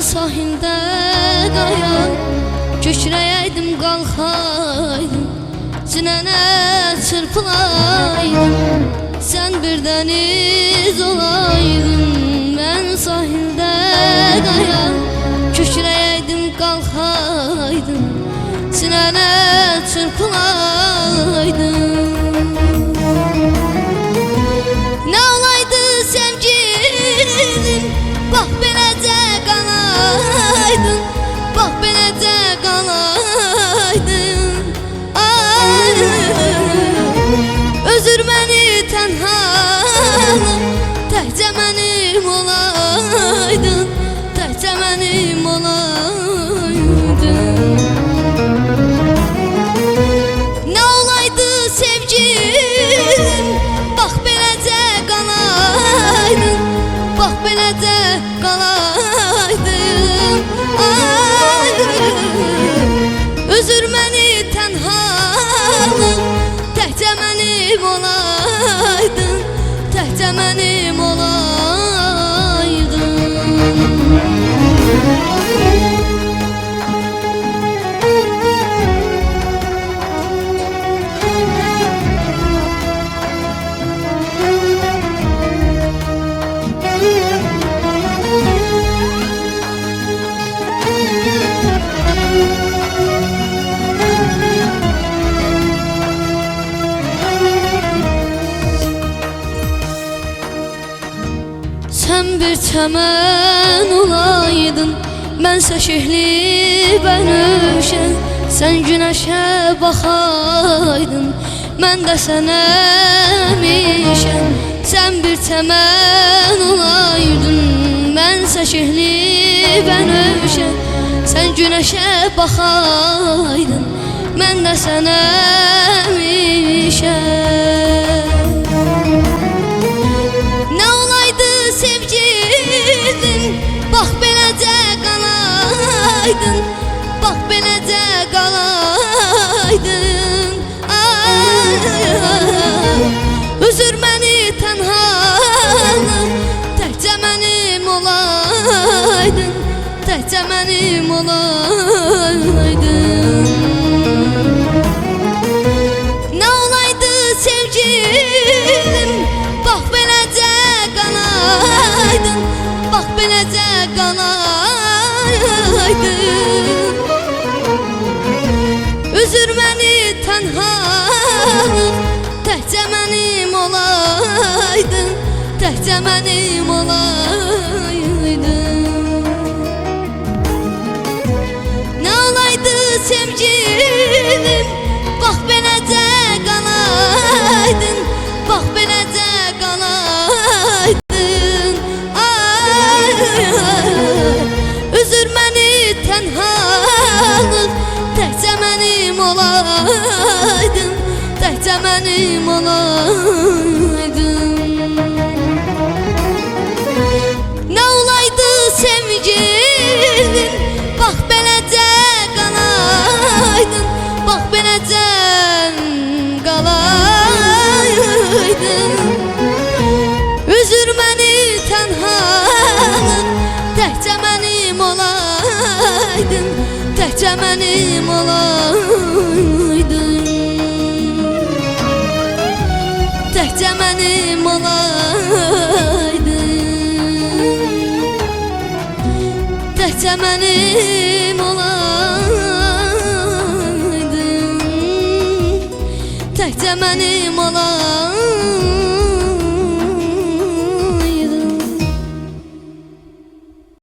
sahildə qaya, köçrəyəydim, qalxaydım, sinənə çırpılaydım, sən bir dəniz olaydın. Mən sahildə qaya, köçrəyəydim, qalxaydım, sinənə çırpılaydım. Nə olaydı sevgilim, bax beləcə qalaydın, bax beləcə qalaydın. Ay, özür məni tənhalım, təkcə mənim olaydın, təkcə mənim olaydın. Nə olaydı sevgilim, bax beləcə qalaydın, bax beləcə qalaydın. Ay, özür məni tənhalım, təkcə mənim olaydın, təkcə mənim olaydın. Sən bir çəmən olaydın, mənsə şehli bənövşə, sən günəşə baxaydın, mən də sənə mişəm. Sən bir çəmən olaydın, mənsə şehli bənövşə, sən günəşə baxaydın, mən də sənə mişəm. Sevgilim, bax beləcə qalaydın, bax beləcə qalaydın. Ay, üzür məni tənhalım, təkcə mənim olaydın, təkcə mənim olaydın. Nə olaydı sevgilim, bax beləcə qalaydın, bax beləcə qalaydın. Üzür məni tənhalım, təkcə mənim olaydın, təkcə mənim olaydın. Nə olaydı sevgilim, bax beləcə qalaydın, bax beləcə qalaydın. Ay, üzür məni tənhalım, təkcə mənim olaydın, təkcə mənim olaydın. Nə olaydı sevgilim, bax beləcə qalaydın, bax beləcə qalaydın. Üzür məni tənhalım, təkcə mənim olaydın, təkcə mənim olaydın, təkcə mənim olaydın, təkcə mənim olaydın, təkcə mənim olaydın.